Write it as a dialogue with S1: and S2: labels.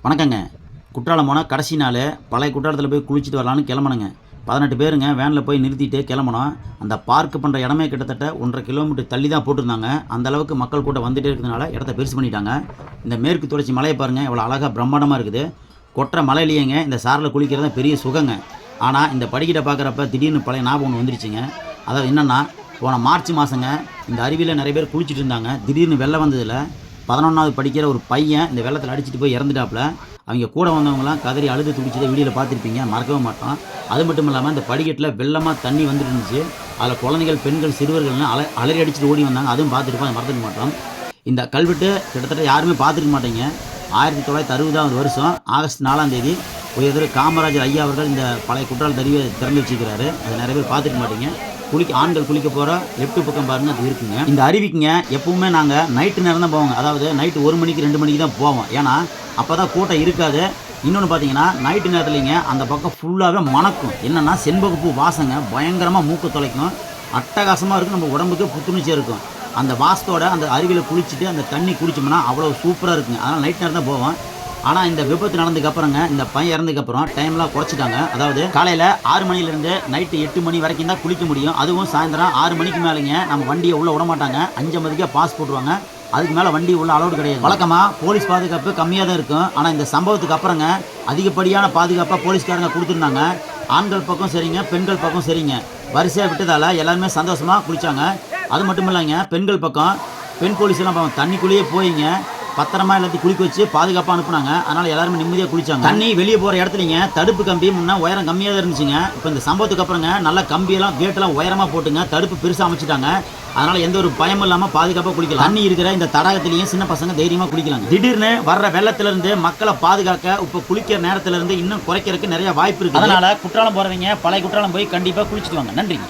S1: வணக்கங்க. குற்றாலம் போனால் கடைசி நாள் பழைய குற்றாலத்தில் போய் குளிச்சுட்டு வரலான்னு கிளம்பணுங்க. 18 பேருங்க வேனில் போய் நிறுத்திட்டு கிளம்பணும். அந்த பார்க் பண்ணுற இடமே கிட்டத்தட்ட 1.5 கிலோமீட்டர் தள்ளி தான் போட்டிருந்தாங்க. அந்த அளவுக்கு மக்கள் கூட்டம் வந்துகிட்டே இருக்கிறதுனால இடத்த பெருசு பண்ணிட்டாங்க. இந்த மேற்கு தொடர்ச்சி மலையை பாருங்கள், எவ்வளோ அழகாக பிரம்மாண்டமாக இருக்குது. கொற்ற மலையிலேயேங்க இந்த சாரில் குளிக்கிறது தான் பெரிய சுகங்க. ஆனால் இந்த படிக்கிட்ட பார்க்குறப்ப திடீர்னு பழைய ஞாபகம் ஒன்று வந்துருச்சுங்க. அதாவது என்னென்னா, போன மார்ச் மாதங்க இந்த அருவியில் நிறைய பேர் குளிச்சுட்டு இருந்தாங்க. திடீர்னு வெள்ளம் வந்ததில் 11வது படிக்கிற ஒரு பையன் இந்த வெள்ளத்தில் அடிச்சுட்டு போய் இறந்துட்டாப்புல. அவங்க கூட வந்தவங்களாம் கதறி அழுது துடிச்சதை வீடியோவில் பார்த்துருப்பீங்க, மறக்கவே மாட்டோம். அது மட்டும் இல்லாமல் இந்த படிக்கட்டில் வெள்ளமாக தண்ணி வந்துட்டு இருந்துச்சு. அதில் குழந்தைகள், பெண்கள், சிறுவர்கள்னு அலறி அடிச்சுட்டு ஓடி வந்தாங்க. அதுவும் பார்த்துருப்போம், அதை மறந்துக்க மாட்டோம். இந்த கல்வெட்டு கிட்டத்தட்ட யாருமே பார்த்துருக்க மாட்டீங்க. 1960வது வருஷம் ஆகஸ்ட் 4ஆம் தேதி உயர் காமராஜர் ஐயா அவர்கள் இந்த பழைய குற்றால அருவியை திறந்து வச்சுக்கிறாரு. அதை நிறைய பேர் பார்த்துருக்க மாட்டீங்க. ஆண்கள் குளிக்க போகிற லெஃப்ட் பக்கம் பாருங்கள், அது இருக்குங்க. இந்த அருவிக்குங்க எப்பவுமே நாங்கள் நைட்டு நேரம் தான் போவோங்க. அதாவது நைட்டு 1 மணிக்கு 2 மணிக்கு தான் போவோம். ஏன்னா அப்போ தான் கூட்டம் இருக்காது. இன்னொன்று பார்த்தீங்கன்னா, நைட்டு நேரத்துலைங்க அந்த பக்கம் ஃபுல்லாகவே மணக்கும். என்னென்னா செண்பகப்பூ வாசங்க பயங்கரமாக மூக்கு தொலைக்கும். அட்டகாசமாக இருக்கும், நம்ம உடம்புக்கு புத்துணர்ச்சியாக இருக்கும். அந்த வாசத்தோட அந்த அருவியில் குளிச்சுட்டு அந்த தண்ணி குடிச்சோம்னா அவ்வளோ சூப்பராக இருக்குங்க. அதனால் நைட் நேரம் தான் போவோம். ஆனால் இந்த விபத்து நடந்ததுக்கப்புறங்க, இந்த பையன் இறந்ததுக்கப்புறம் டைம்லாம் குறைச்சிட்டாங்க. அதாவது காலையில் 6 மணிலேருந்து நைட்டு 8 மணி வரைக்கும் தான் குளிக்க முடியும். அதுவும் சாயந்தரம் 6 மணிக்கு மேலேங்க நம்ம வண்டியை உள்ளே விட மாட்டாங்க. 5:50 பாஸ் போட்டுருவாங்க. அதுக்கு மேலே வண்டி உள்ள அலோடு கிடையாது. வழக்கமாக போலீஸ் பாதுகாப்பு கம்மியாக தான் இருக்கும். ஆனால் இந்த சம்பவத்துக்கு அப்புறங்க அதிகப்படியான பாதுகாப்பாக போலீஸ்காரங்க கொடுத்துருந்தாங்க. ஆண்கள் பக்கம் சரிங்க, பெண்கள் பக்கம் சரிங்க. வரிசையாக விட்டதால் எல்லாருமே சந்தோஷமாக குளித்தாங்க. அது மட்டும் இல்லைங்க, பெண்கள் பக்கம் பெண் போலீஸ் எல்லாம் தண்ணிக்குள்ளேயே போயிங்க பத்திரமா எல்லாத்தையும் குளிக்க வச்சு பாதுகாப்பாக அனுப்புனாங்க. அதனால் எல்லாருமே நிம்மதியாக குளிச்சாங்க. தண்ணி வெளியே போகிற இடத்துலிங்க தடுப்பு கம்பி முன்னே உயரம் கம்மியாக தான் இருந்துச்சுங்க. இப்போ இந்த சம்பவத்துக்கு அப்புறங்க நல்லா கம்பியெல்லாம் கேட்டெல்லாம் உயரமாக போட்டுங்க தடுப்பு பெருசாக அமைச்சிட்டாங்க. அதனால் எந்த ஒரு பயமும் இல்லாமல் பாதுகாப்பாக குளிக்கலாம். தண்ணி இருக்கிற இந்த தடாகத்திலையும் சின்ன பசங்க தைரியமாக குளிக்கலாங்க. திடீர்னு வர்ற வெள்ளத்திலிருந்து மக்களை பாதுகாக்க இப்போ குளிக்கிற நேரத்திலிருந்து இன்னும் குறைக்கிறதுக்கு நிறைய வாய்ப்பு இருக்குது. அதனால் குற்றாலம் போகிறவங்க பழைய குற்றாலம் போய் கண்டிப்பாக குளிச்சுட்டு வாங்க. நன்றிங்க.